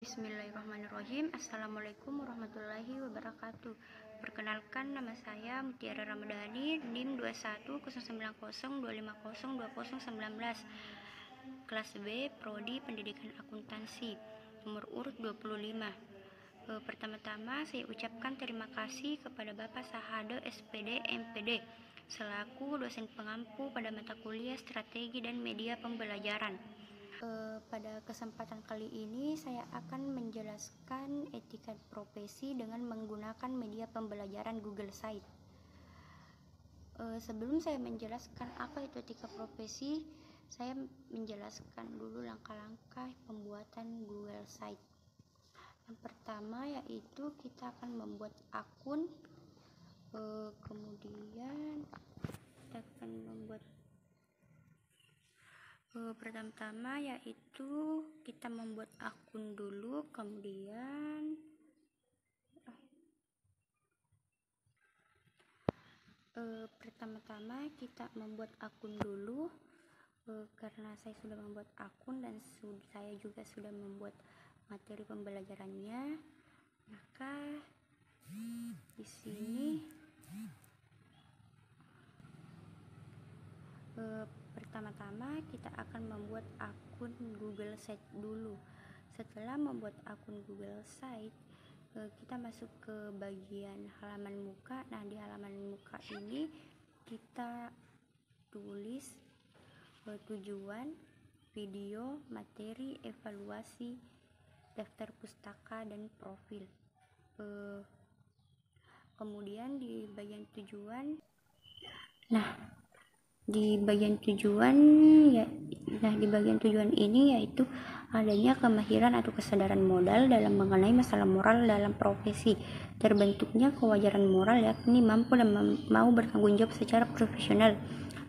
Bismillahirrahmanirrahim. Assalamualaikum warahmatullahi wabarakatuh. Perkenalkan, nama saya Mutiara Ramadhani, NIM 210902502019, kelas B, Prodi Pendidikan Akuntansi, nomor urut 25. Pertama-tama saya ucapkan terima kasih kepada Bapak Sahado SPD MPD selaku dosen pengampu pada mata kuliah Strategi dan Media Pembelajaran. Pada kesempatan kali ini saya akan menjelaskan etika profesi dengan menggunakan media pembelajaran Google Site. Sebelum saya menjelaskan apa itu etika profesi, saya menjelaskan dulu langkah-langkah pembuatan Google Site. Yang pertama yaitu kita akan membuat akun, kemudian kita akan membuat pertama-tama yaitu kita membuat akun dulu, kemudian karena saya sudah membuat akun dan saya juga sudah membuat materi pembelajarannya, maka di sini pertama-tama kita akan membuat akun Google Site dulu. Setelah membuat akun Google Site, kita masuk ke bagian halaman muka. Nah, di halaman muka ini kita tulis tujuan, video, materi, evaluasi, daftar pustaka, dan profil. Kemudian di bagian tujuan, di bagian tujuan ini yaitu adanya kemahiran atau kesadaran modal dalam mengenai masalah moral dalam profesi, terbentuknya kewajaran moral yakni mampu dan mau bertanggung jawab secara profesional,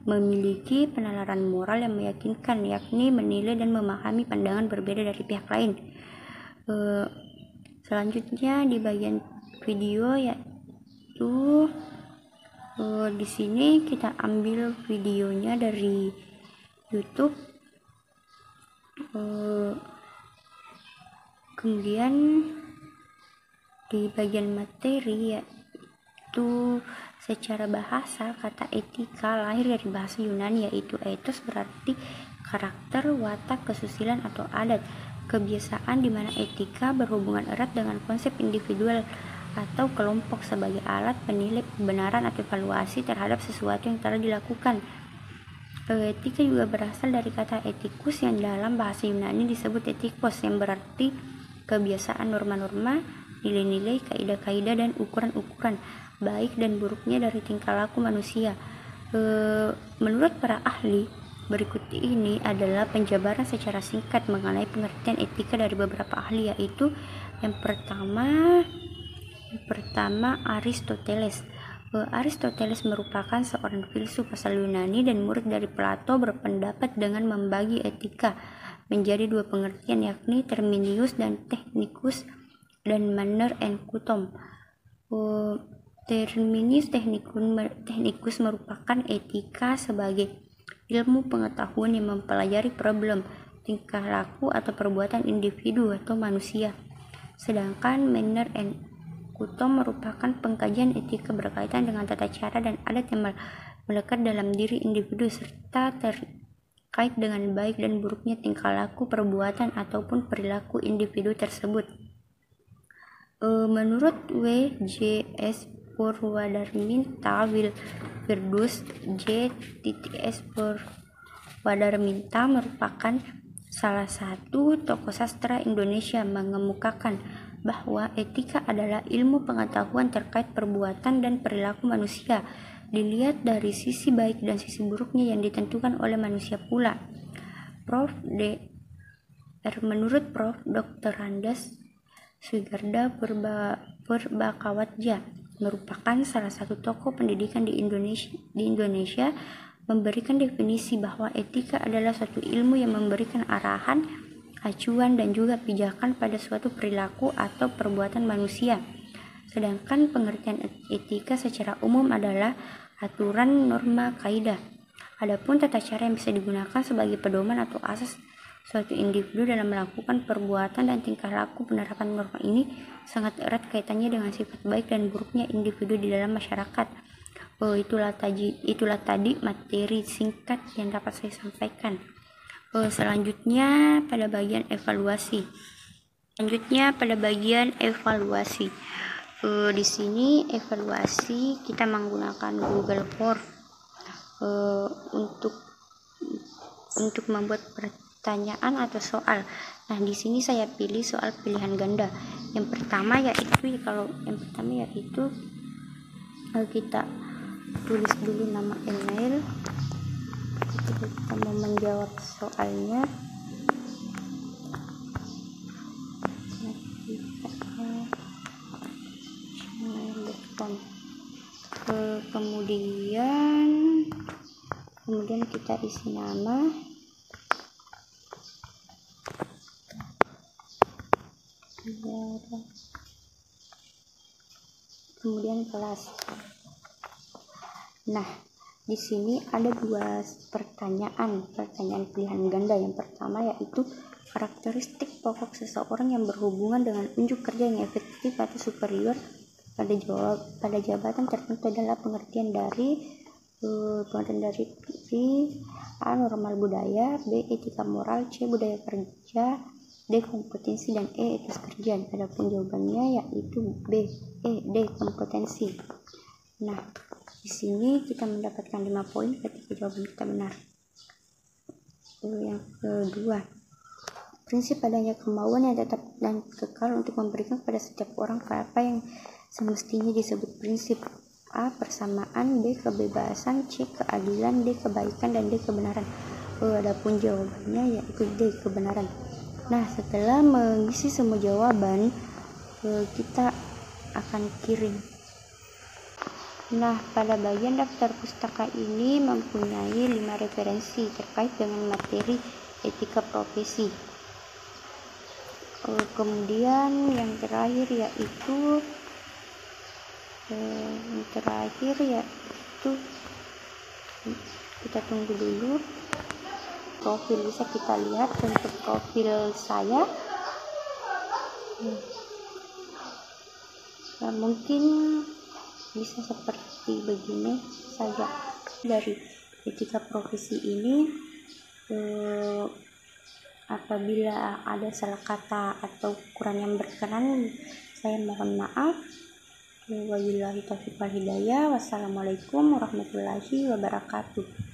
memiliki penalaran moral yang meyakinkan yakni menilai dan memahami pandangan berbeda dari pihak lain. Selanjutnya di bagian video yaitu di sini kita ambil videonya dari YouTube. Kemudian di bagian materi yaitu secara bahasa, kata etika lahir dari bahasa Yunani yaitu ethos, berarti karakter, watak, kesusilaan atau adat, kebiasaan, di mana etika berhubungan erat dengan konsep individual atau kelompok sebagai alat penilai kebenaran atau evaluasi terhadap sesuatu yang telah dilakukan. Etika juga berasal dari kata etikus yang dalam bahasa Yunani disebut etikos, yang berarti kebiasaan, norma-norma, nilai-nilai, kaidah-kaidah, dan ukuran-ukuran baik dan buruknya dari tingkah laku manusia. Menurut para ahli, berikut ini adalah penjabaran secara singkat mengenai pengertian etika dari beberapa ahli, yaitu yang pertama Aristoteles. Aristoteles merupakan seorang filsuf asal Yunani dan murid dari Plato, berpendapat dengan membagi etika menjadi dua pengertian, yakni terminus dan technicus, dan manner and custom. Terminus technicus merupakan etika sebagai ilmu pengetahuan yang mempelajari problem, tingkah laku atau perbuatan individu atau manusia. Sedangkan manner and custom merupakan pengkajian etika berkaitan dengan tata cara dan adat yang melekat dalam diri individu serta terkait dengan baik dan buruknya tingkah laku, perbuatan, ataupun perilaku individu tersebut. Menurut W.J.S. Purwadarminta, Wilfridus J.S. Purwadarminta merupakan salah satu tokoh sastra Indonesia, mengemukakan bahwa etika adalah ilmu pengetahuan terkait perbuatan dan perilaku manusia, dilihat dari sisi baik dan sisi buruknya yang ditentukan oleh manusia pula. Menurut Prof. Dr. Andes Sugarda Purbakawatja merupakan salah satu tokoh pendidikan di Indonesia, memberikan definisi bahwa etika adalah suatu ilmu yang memberikan arahan, acuan, dan juga pijakan pada suatu perilaku atau perbuatan manusia. Sedangkan pengertian etika secara umum adalah aturan, norma, kaidah. Adapun tata cara yang bisa digunakan sebagai pedoman atau asas suatu individu dalam melakukan perbuatan dan tingkah laku. Penerapan norma ini sangat erat kaitannya dengan sifat baik dan buruknya individu di dalam masyarakat. Itulah tadi materi singkat yang dapat saya sampaikan. Selanjutnya pada bagian evaluasi. Di sini evaluasi kita menggunakan Google Form untuk membuat pertanyaan atau soal. Nah, di sini saya pilih soal pilihan ganda. Yang pertama yaitu kita tulis dulu nama email. Kita mau menjawab soalnya. gmail.com. Kemudian kita isi nama, kemudian kelas. Nah, di sini ada dua pertanyaan pilihan ganda. Yang pertama yaitu karakteristik pokok seseorang yang berhubungan dengan unjuk kerja yang efektif atau superior pada jabatan tertentu adalah pengertian dari A. Normal budaya, B. Etika moral, C. Budaya kerja, D. Kompetensi, dan E. Etis kerja. Adapun jawabannya yaitu B. D. Kompetensi. Nah, di sini kita mendapatkan 5 poin ketika jawaban kita benar. Yang kedua, prinsip adanya kemauan yang tetap dan kekal untuk memberikan kepada setiap orang apa yang semestinya disebut prinsip. A. Persamaan, B. Kebebasan, C. Keadilan, D. Kebaikan, dan D. Kebenaran. Adapun jawabannya yaitu D. Kebenaran. Nah, setelah mengisi semua jawaban, kita akan kirim. Nah, pada bagian daftar pustaka ini mempunyai 5 referensi terkait dengan materi etika profesi. Kemudian yang terakhir yaitu kita tunggu dulu. Profil bisa kita lihat. Untuk profil saya mungkin bisa seperti begini saja. Dari etika profesi ini, apabila ada salah kata atau kurang yang berkenan, saya mohon maaf. Wabillahi taufiq wal hidayah. Wassalamualaikum warahmatullahi wabarakatuh.